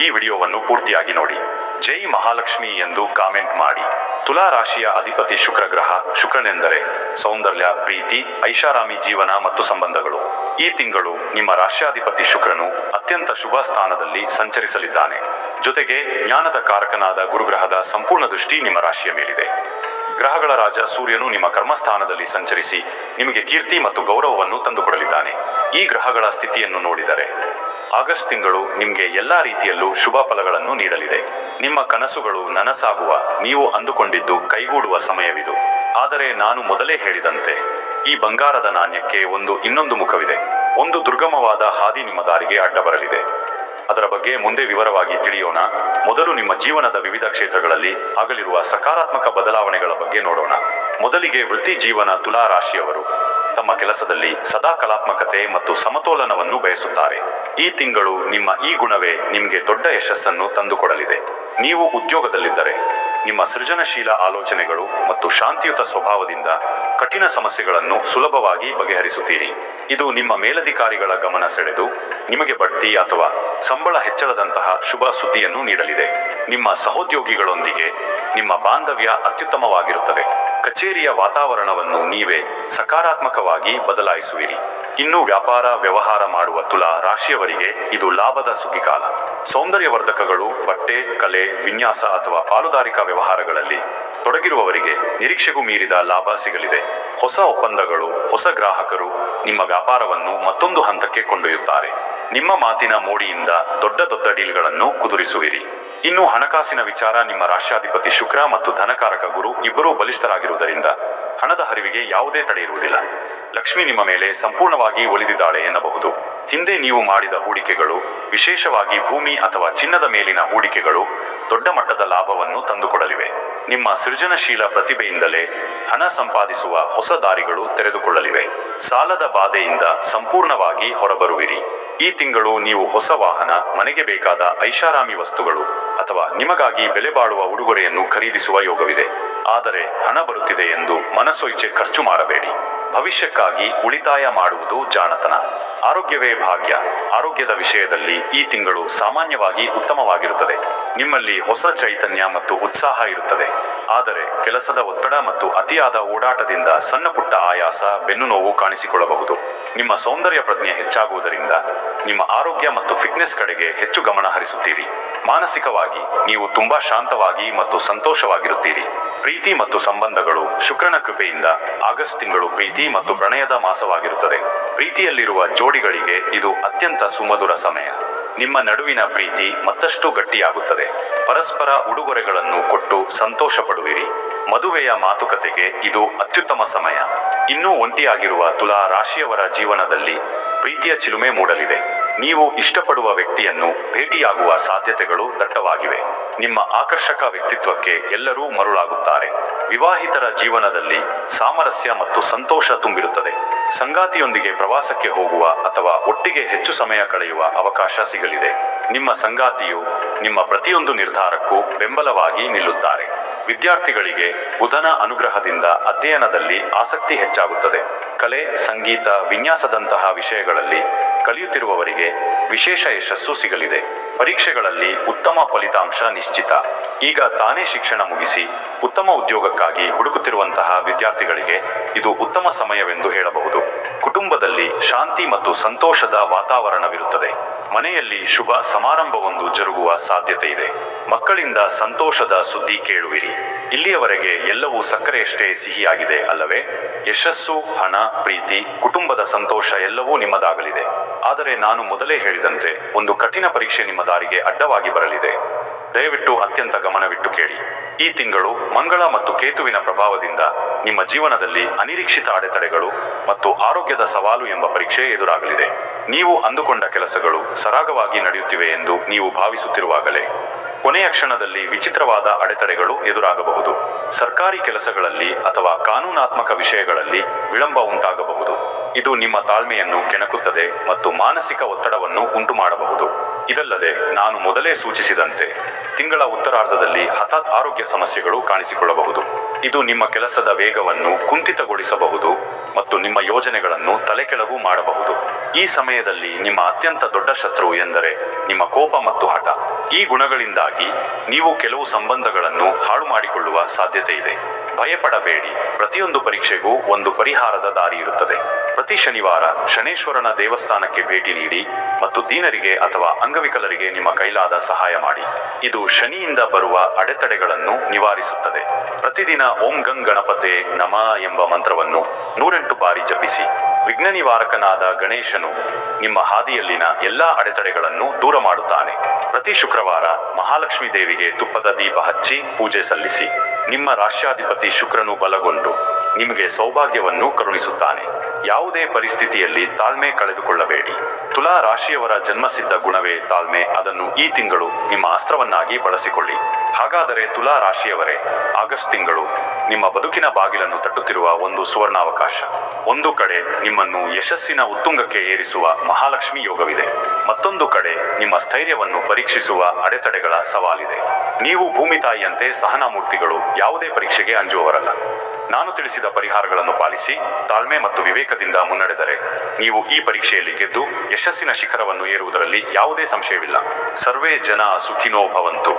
ಈ ವಿಡಿಯೋವನ್ನು ಪೂರ್ತಿಯಾಗಿ ನೋಡಿ. ಜೈ ಮಹಾಲಕ್ಷ್ಮಿ ಎಂದು ಕಾಮೆಂಟ್ ಮಾಡಿ. ತುಲಾ ರಾಶಿಯ ಅಧಿಪತಿ ಶುಕ್ರ ಗ್ರಹ. ಶುಕ್ರನೆಂದರೆ ಸೌಂದರ್ಯ, ಪ್ರೀತಿ, ಐಷಾರಾಮಿ ಜೀವನ ಮತ್ತು ಸಂಬಂಧಗಳು. ಈ ತಿಂಗಳು ನಿಮ್ಮ ರಾಶ್ಯಾಧಿಪತಿ ಶುಕ್ರನು ಅತ್ಯಂತ ಶುಭ ಸ್ಥಾನದಲ್ಲಿ ಸಂಚರಿಸಲಿದ್ದಾನೆ. ಜೊತೆಗೆ ಜ್ಞಾನದ ಕಾರಕನಾದ ಗುರುಗ್ರಹದ ಸಂಪೂರ್ಣ ದೃಷ್ಟಿ ನಿಮ್ಮ ರಾಶಿಯ ಮೇಲಿದೆ. ಗ್ರಹಗಳ ರಾಜ ಸೂರ್ಯನು ನಿಮ್ಮ ಕರ್ಮಸ್ಥಾನದಲ್ಲಿ ಸಂಚರಿಸಿ ನಿಮಗೆ ಕೀರ್ತಿ ಮತ್ತು ಗೌರವವನ್ನು ತಂದುಕೊಡಲಿದ್ದಾನೆ. ಈ ಗ್ರಹಗಳ ಸ್ಥಿತಿಯನ್ನು ನೋಡಿದರೆ ಆಗಸ್ಟ್ ತಿಂಗಳು ನಿಮಗೆ ಎಲ್ಲಾ ರೀತಿಯಲ್ಲೂ ಶುಭ ಫಲಗಳನ್ನು ನೀಡಲಿದೆ. ನಿಮ್ಮ ಕನಸುಗಳು ನನಸಾಗುವ, ನೀವು ಅಂದುಕೊಂಡಿದ್ದು ಕೈಗೂಡುವ ಸಮಯವಿದು. ಆದರೆ ನಾನು ಮೊದಲೇ ಹೇಳಿದಂತೆ ಈ ಬಂಗಾರದ ನಾಣ್ಯಕ್ಕೆ ಇನ್ನೊಂದು ಮುಖವಿದೆ. ಒಂದು ದುರ್ಗಮವಾದ ಹಾದಿ ನಿಮ್ಮ ದಾರಿಗೆ ಅಡ್ಡ ಬರಲಿದೆ. ಅದರ ಬಗ್ಗೆ ಮುಂದೆ ವಿವರವಾಗಿ ತಿಳಿಯೋಣ. ಮೊದಲು ನಿಮ್ಮ ಜೀವನದ ವಿವಿಧ ಕ್ಷೇತ್ರಗಳಲ್ಲಿ ಆಗಲಿರುವ ಸಕಾರಾತ್ಮಕ ಬದಲಾವಣೆಗಳ ಬಗ್ಗೆ ನೋಡೋಣ. ಮೊದಲಿಗೆ ವೃತ್ತಿ ಜೀವನ. ತುಲಾ ರಾಶಿಯವರು ತಮ್ಮ ಕೆಲಸದಲ್ಲಿ ಸದಾ ಕಲಾತ್ಮಕತೆ ಮತ್ತು ಸಮತೋಲನವನ್ನು ಬಯಸುತ್ತಾರೆ. ಈ ತಿಂಗಳು ನಿಮ್ಮ ಈ ಗುಣವೇ ನಿಮಗೆ ದೊಡ್ಡ ಯಶಸ್ಸನ್ನು ತಂದುಕೊಡಲಿದೆ. ನೀವು ಉದ್ಯೋಗದಲ್ಲಿದ್ದರೆ ನಿಮ್ಮ ಸೃಜನಶೀಲ ಆಲೋಚನೆಗಳು ಮತ್ತು ಶಾಂತಿಯುತ ಸ್ವಭಾವದಿಂದ ಕಠಿಣ ಸಮಸ್ಯೆಗಳನ್ನು ಸುಲಭವಾಗಿ ಬಗೆಹರಿಸುತ್ತೀರಿ. ಇದು ನಿಮ್ಮ ಮೇಲಧಿಕಾರಿಗಳ ಗಮನ ಸೆಳೆದು ನಿಮಗೆ ಬಡ್ತಿ ಅಥವಾ ಸಂಬಳ ಹೆಚ್ಚಳದಂತಹ ಶುಭ ಸುದ್ದಿಯನ್ನು ನೀಡಲಿದೆ. ನಿಮ್ಮ ಸಹೋದ್ಯೋಗಿಗಳೊಂದಿಗೆ ನಿಮ್ಮ ಬಾಂಧವ್ಯ ಅತ್ಯುತ್ತಮವಾಗಿರುತ್ತದೆ. ಕಚೇರಿಯ ವಾತಾವರಣವನ್ನು ನೀವೇ ಸಕಾರಾತ್ಮಕವಾಗಿ ಬದಲಾಯಿಸುವಿರಿ. ಇನ್ನು ವ್ಯಾಪಾರ ವ್ಯವಹಾರ ಮಾಡುವ ತುಲಾ ರಾಶಿಯವರಿಗೆ ಇದು ಲಾಭದ ಸುಗ್ಗಿಕಾಲ. ಸೌಂದರ್ಯವರ್ಧಕಗಳು, ಬಟ್ಟೆ, ಕಲೆ, ವಿನ್ಯಾಸ ಅಥವಾ ಪಾಲುದಾರಿಕಾ ವ್ಯವಹಾರಗಳಲ್ಲಿ ತೊಡಗಿರುವವರಿಗೆ ನಿರೀಕ್ಷೆಗೂ ಮೀರಿದ ಲಾಭ ಸಿಗಲಿದೆ. ಹೊಸ ಒಪ್ಪಂದಗಳು, ಹೊಸ ಗ್ರಾಹಕರು ನಿಮ್ಮ ವ್ಯಾಪಾರವನ್ನು ಮತ್ತೊಂದು ಹಂತಕ್ಕೆ ಕೊಂಡೊಯ್ಯುತ್ತಾರೆ. ನಿಮ್ಮ ಮಾತಿನ ಮೋಡಿಯಿಂದ ದೊಡ್ಡ ದೊಡ್ಡ ಡೀಲ್ಗಳನ್ನು ಕುದುರಿಸುವಿರಿ. ಇನ್ನು ಹಣಕಾಸಿನ ವಿಚಾರ. ನಿಮ್ಮ ರಾಶ್ಯಾಧಿಪತಿ ಶುಕ್ರ ಮತ್ತು ಧನಕಾರಕ ಗುರು ಇಬ್ಬರೂ ಬಲಿಷ್ಠರಾಗಿರುವುದರಿಂದ ಹಣದ ಹರಿವಿಗೆ ಯಾವುದೇ ತಡೆ ಇರುವುದಿಲ್ಲ. ಲಕ್ಷ್ಮಿ ನಿಮ್ಮ ಮೇಲೆ ಸಂಪೂರ್ಣವಾಗಿ ಒಲಿದಿದ್ದಾಳೆ ಎನ್ನಬಹುದು. ಹಿಂದೆ ನೀವು ಮಾಡಿದ ಹೂಡಿಕೆಗಳು, ವಿಶೇಷವಾಗಿ ಭೂಮಿ ಅಥವಾ ಚಿನ್ನದ ಮೇಲಿನ ಹೂಡಿಕೆಗಳು ದೊಡ್ಡ ಮಟ್ಟದ ಲಾಭವನ್ನು ತಂದುಕೊಡಲಿವೆ. ನಿಮ್ಮ ಸೃಜನಶೀಲ ಪ್ರತಿಭೆಯಿಂದಲೇ ಹಣ ಸಂಪಾದಿಸುವ ಹೊಸ ದಾರಿಗಳು ತೆರೆದುಕೊಳ್ಳಲಿವೆ. ಸಾಲದ ಬಾಧೆಯಿಂದ ಸಂಪೂರ್ಣವಾಗಿ ಹೊರಬರುವಿರಿ. ಈ ತಿಂಗಳು ನೀವು ಹೊಸ ವಾಹನ, ಮನೆಗೆ ಬೇಕಾದ ಐಷಾರಾಮಿ ವಸ್ತುಗಳು ಅಥವಾ ನಿಮಗಾಗಿ ಬೆಲೆ ಬಾಳುವ ಉಡುಗೊರೆಯನ್ನು ಖರೀದಿಸುವ ಯೋಗವಿದೆ. ಆದರೆ ಹಣ ಬರುತ್ತಿದೆ ಎಂದು ಮನಸೊಇಚ್ಛೆ ಖರ್ಚು ಮಾಡಬೇಡಿ. ಭವಿಷ್ಯಕ್ಕಾಗಿ ಉಳಿತಾಯ ಮಾಡುವುದು ಜಾಣತನ. ಆರೋಗ್ಯವೇ ಭಾಗ್ಯ. ಆರೋಗ್ಯದ ವಿಷಯದಲ್ಲಿ ಈ ತಿಂಗಳು ಸಾಮಾನ್ಯವಾಗಿ ಉತ್ತಮವಾಗಿರುತ್ತದೆ. ನಿಮ್ಮಲ್ಲಿ ಹೊಸ ಚೈತನ್ಯ ಮತ್ತು ಉತ್ಸಾಹ ಇರುತ್ತದೆ. ಆದರೆ ಕೆಲಸದ ಒತ್ತಡ ಮತ್ತು ಅತಿಯಾದ ಓಡಾಟದಿಂದ ಸಣ್ಣ ಪುಟ್ಟ ಆಯಾಸ, ಬೆನ್ನು ನೋವು ಕಾಣಿಸಿಕೊಳ್ಳಬಹುದು. ನಿಮ್ಮ ಸೌಂದರ್ಯ ಪ್ರಜ್ಞೆ ಹೆಚ್ಚಾಗುವುದರಿಂದ ನಿಮ್ಮ ಆರೋಗ್ಯ ಮತ್ತು ಫಿಟ್ನೆಸ್ ಕಡೆಗೆ ಹೆಚ್ಚು ಗಮನ ಹರಿಸುತ್ತೀರಿ. ಮಾನಸಿಕವಾಗಿ ನೀವು ತುಂಬಾ ಶಾಂತವಾಗಿ ಮತ್ತು ಸಂತೋಷವಾಗಿರುತ್ತೀರಿ. ಪ್ರೀತಿ ಮತ್ತು ಸಂಬಂಧಗಳು. ಶುಕ್ರನ ಕೃಪೆಯಿಂದ ಆಗಸ್ಟ್ ತಿಂಗಳು ಪ್ರೀತಿ ಮತ್ತು ಪ್ರಣಯದ ಮಾಸವಾಗಿರುತ್ತದೆ. ಪ್ರೀತಿಯಲ್ಲಿರುವ ಜೋಡಿಗಳಿಗೆ ಇದು ಅತ್ಯಂತ ಸುಮಧುರ ಸಮಯ. ನಿಮ್ಮ ನಡುವಿನ ಪ್ರೀತಿ ಮತ್ತಷ್ಟು ಗಟ್ಟಿಯಾಗುತ್ತದೆ. ಪರಸ್ಪರ ಉಡುಗೊರೆಗಳನ್ನು ಕೊಟ್ಟು ಸಂತೋಷ ಪಡುವಿರಿ. ಮದುವೆಯ ಮಾತುಕತೆಗೆ ಇದು ಅತ್ಯುತ್ತಮ ಸಮಯ. ಇನ್ನೂ ಒಂಟಿಯಾಗಿರುವ ತುಲಾ ರಾಶಿಯವರ ಜೀವನದಲ್ಲಿ ಪ್ರೀತಿಯ ಚಿಲುಮೆ ಮೂಡಲಿದೆ. ನೀವು ಇಷ್ಟಪಡುವ ವ್ಯಕ್ತಿಯನ್ನು ಭೇಟಿಯಾಗುವ ಸಾಧ್ಯತೆಗಳು ದಟ್ಟವಾಗಿವೆ. ನಿಮ್ಮ ಆಕರ್ಷಕ ವ್ಯಕ್ತಿತ್ವಕ್ಕೆ ಎಲ್ಲರೂ ಮರುಳಾಗುತ್ತಾರೆ. ವಿವಾಹಿತರ ಜೀವನದಲ್ಲಿ ಸಾಮರಸ್ಯ ಮತ್ತು ಸಂತೋಷ ತುಂಬಿರುತ್ತದೆ. ಸಂಗಾತಿಯೊಂದಿಗೆ ಪ್ರವಾಸಕ್ಕೆ ಹೋಗುವ ಅಥವಾ ಒಟ್ಟಿಗೆ ಹೆಚ್ಚು ಸಮಯ ಕಳೆಯುವ ಅವಕಾಶ ಸಿಗಲಿದೆ. ನಿಮ್ಮ ಸಂಗಾತಿಯು ನಿಮ್ಮ ಪ್ರತಿಯೊಂದು ನಿರ್ಧಾರಕ್ಕೂ ಬೆಂಬಲವಾಗಿ ನಿಲ್ಲುತ್ತಾರೆ. ವಿದ್ಯಾರ್ಥಿಗಳಿಗೆ ಬುಧನ ಅನುಗ್ರಹದಿಂದ ಅಧ್ಯಯನದಲ್ಲಿ ಆಸಕ್ತಿ ಹೆಚ್ಚಾಗುತ್ತದೆ. ಕಲೆ, ಸಂಗೀತ, ವಿನ್ಯಾಸದಂತಹ ವಿಷಯಗಳಲ್ಲಿ ಕಲಿಯುತ್ತಿರುವವರಿಗೆ ವಿಶೇಷ ಯಶಸ್ಸು ಸಿಗಲಿದೆ. ಪರೀಕ್ಷೆಗಳಲ್ಲಿ ಉತ್ತಮ ಫಲಿತಾಂಶ ನಿಶ್ಚಿತ. ಈಗ ತಾನೇ ಶಿಕ್ಷಣ ಮುಗಿಸಿ ಉತ್ತಮ ಉದ್ಯೋಗಕ್ಕಾಗಿ ಹುಡುಕುತ್ತಿರುವಂತಹ ವಿದ್ಯಾರ್ಥಿಗಳಿಗೆ ಇದು ಉತ್ತಮ ಸಮಯವೆಂದು ಹೇಳಬಹುದು. ಕುಟುಂಬದಲ್ಲಿ ಶಾಂತಿ ಮತ್ತು ಸಂತೋಷದ ವಾತಾವರಣವಿರುತ್ತದೆ. ಮನೆಯಲ್ಲಿ ಶುಭ ಸಮಾರಂಭವೊಂದು ಜರುಗುವ ಸಾಧ್ಯತೆ ಇದೆ. ಮಕ್ಕಳಿಂದ ಸಂತೋಷದ ಸುದ್ದಿ ಕೇಳುವಿರಿ. ಇಲ್ಲಿಯವರೆಗೆ ಎಲ್ಲವೂ ಸಕ್ಕರೆಯಷ್ಟೇ ಸಿಹಿಯಾಗಿದೆ ಅಲ್ಲವೇ? ಯಶಸ್ಸು, ಹಣ, ಪ್ರೀತಿ, ಕುಟುಂಬದ ಸಂತೋಷ ಎಲ್ಲವೂ ನಿಮ್ಮದಾಗಲಿದೆ. ಆದರೆ ನಾನು ಮೊದಲೇ ಹೇಳಿದಂತೆ ಒಂದು ಕಠಿಣ ಪರೀಕ್ಷೆ ನಿಮ್ಮ ದಾರಿಗೆ ಅಡ್ಡವಾಗಿ ಬರಲಿದೆ. ದಯವಿಟ್ಟು ಅತ್ಯಂತ ಗಮನವಿಟ್ಟು ಕೇಳಿ. ಈ ತಿಂಗಳು ಮಂಗಳ ಮತ್ತು ಕೇತುವಿನ ಪ್ರಭಾವದಿಂದ ನಿಮ್ಮ ಜೀವನದಲ್ಲಿ ಅನಿರೀಕ್ಷಿತ ಅಡೆತಡೆಗಳು ಮತ್ತು ಆರೋಗ್ಯದ ಸವಾಲು ಎಂಬ ಪರೀಕ್ಷೆ ಎದುರಾಗಲಿದೆ. ನೀವು ಅಂದುಕೊಂಡ ಕೆಲಸಗಳು ಸರಾಗವಾಗಿ ನಡೆಯುತ್ತಿವೆ ಎಂದು ನೀವು ಭಾವಿಸುತ್ತಿರುವಾಗಲೇ ಕೊನೆಯ ಕ್ಷಣದಲ್ಲಿ ವಿಚಿತ್ರವಾದ ಅಡೆತಡೆಗಳು ಎದುರಾಗಬಹುದು. ಸರ್ಕಾರಿ ಕೆಲಸಗಳಲ್ಲಿ ಅಥವಾ ಕಾನೂನಾತ್ಮಕ ವಿಷಯಗಳಲ್ಲಿ ವಿಳಂಬ ಉಂಟಾಗಬಹುದು. ಇದು ನಿಮ್ಮ ತಾಳ್ಮೆಯನ್ನು ಕೆಣಕುತ್ತದೆ ಮತ್ತು ಮಾನಸಿಕ ಒತ್ತಡವನ್ನು ಉಂಟು ಮಾಡಬಹುದು. ಇದಲ್ಲದೆ ನಾನು ಮೊದಲೇ ಸೂಚಿಸಿದಂತೆ ತಿಂಗಳ ಉತ್ತರಾರ್ಧದಲ್ಲಿ ಹಠಾತ್ ಆರೋಗ್ಯ ಸಮಸ್ಯೆಗಳು ಕಾಣಿಸಿಕೊಳ್ಳಬಹುದು. ಇದು ನಿಮ್ಮ ಕೆಲಸದ ವೇಗವನ್ನು ಕುಂಠಿತಗೊಳಿಸಬಹುದು ಮತ್ತು ನಿಮ್ಮ ಯೋಜನೆಗಳನ್ನು ತಲೆಕೆಳಗು ಮಾಡಬಹುದು. ಈ ಸಮಯದಲ್ಲಿ ನಿಮ್ಮ ಅತ್ಯಂತ ದೊಡ್ಡ ಶತ್ರು ಎಂದರೆ ನಿಮ್ಮ ಕೋಪ ಮತ್ತು ಹಠ. ಈ ಗುಣಗಳಿಂದಾಗಿ ನೀವು ಕೆಲವು ಸಂಬಂಧಗಳನ್ನು ಹಾಳು ಮಾಡಿಕೊಳ್ಳುವ ಸಾಧ್ಯತೆ ಇದೆ. ಭಯಪಡಬೇಡಿ, ಪ್ರತಿಯೊಂದು ಪರೀಕ್ಷೆಗೂ ಒಂದು ಪರಿಹಾರದ ದಾರಿ ಇರುತ್ತದೆ. ಪ್ರತಿ ಶನಿವಾರ ಶನೇಶ್ವರನ ದೇವಸ್ಥಾನಕ್ಕೆ ಭೇಟಿ ನೀಡಿ ಮತ್ತು ದೀನರಿಗೆ ಅಥವಾ ಅಂಗವಿಕಲರಿಗೆ ನಿಮ್ಮ ಕೈಲಾದ ಸಹಾಯ ಮಾಡಿ. ಇದು ಶನಿಯಿಂದ ಬರುವ ಅಡೆತಡೆಗಳನ್ನು ನಿವಾರಿಸುತ್ತದೆ. ಪ್ರತಿದಿನ ಓಂ ಗಂಗ್ ಗಣಪತೆ ನಮಃ ಎಂಬ ಮಂತ್ರವನ್ನು 108 ಬಾರಿ ಜಪಿಸಿ. ವಿಘ್ನ ನಿವಾರಕನಾದ ಗಣೇಶನು ನಿಮ್ಮ ಹಾದಿಯಲ್ಲಿನ ಎಲ್ಲಾ ಅಡೆತಡೆಗಳನ್ನು ದೂರ ಮಾಡುತ್ತಾನೆ. ಪ್ರತಿ ಶುಕ್ರವಾರ ಮಹಾಲಕ್ಷ್ಮೀ ದೇವಿಗೆ ತುಪ್ಪದ ದೀಪ ಹಚ್ಚಿ ಪೂಜೆ ಸಲ್ಲಿಸಿ. ನಿಮ್ಮ ರಾಶ್ಯಾಧಿಪತಿ ಶುಕ್ರನು ಬಲಗೊಂಡು ನಿಮಗೆ ಸೌಭಾಗ್ಯವನ್ನು ಕರುಣಿಸುತ್ತಾನೆ. ಯಾವುದೇ ಪರಿಸ್ಥಿತಿಯಲ್ಲಿ ತಾಳ್ಮೆ ಕಳೆದುಕೊಳ್ಳಬೇಡಿ. ತುಲಾ ರಾಶಿಯವರ ಜನ್ಮಸಿದ್ಧ ಗುಣವೇ ತಾಳ್ಮೆ. ಅದನ್ನು ಈ ತಿಂಗಳು ನಿಮ್ಮ ಅಸ್ತ್ರವನ್ನಾಗಿ ಬಳಸಿಕೊಳ್ಳಿ. ಹಾಗಾದರೆ ತುಲಾ ರಾಶಿಯವರೇ, ಆಗಸ್ಟ್ ತಿಂಗಳು ನಿಮ್ಮ ಬದುಕಿನ ಬಾಗಿಲನ್ನು ತಟ್ಟುತ್ತಿರುವ ಒಂದು ಸುವರ್ಣಾವಕಾಶ. ಒಂದು ಕಡೆ ನಿಮ್ಮನ್ನು ಯಶಸ್ಸಿನ ಉತ್ತುಂಗಕ್ಕೆ ಏರಿಸುವ ಮಹಾಲಕ್ಷ್ಮಿ ಯೋಗವಿದೆ. ಮತ್ತೊಂದು ಕಡೆ ನಿಮ್ಮ ಸ್ಥೈರ್ಯವನ್ನು ಪರೀಕ್ಷಿಸುವ ಅಡೆತಡೆಗಳ ಸವಾಲಿದೆ. ನೀವು ಭೂಮಿ ತಾಯಿಯಂತೆ ಸಹನಾಮೂರ್ತಿಗಳು, ಯಾವುದೇ ಪರೀಕ್ಷೆಗೆ ಅಂಜುವವರಲ್ಲ. ನಾನು ತಿಳಿಸಿದ ಪರಿಹಾರಗಳನ್ನು ಪಾಲಿಸಿ ತಾಳ್ಮೆ ಮತ್ತು ವಿವೇಕದಿಂದ ಮುನ್ನಡೆದರೆ ನೀವು ಈ ಪರೀಕ್ಷೆಯಲ್ಲಿ ಗೆದ್ದು ಯಶಸ್ಸಿನ ಶಿಖರವನ್ನು ಏರುವುದರಲ್ಲಿ ಯಾವುದೇ ಸಂಶಯವಿಲ್ಲ. ಸರ್ವೇ ಜನ ಸುಖಿನೋ ಭವಂತು.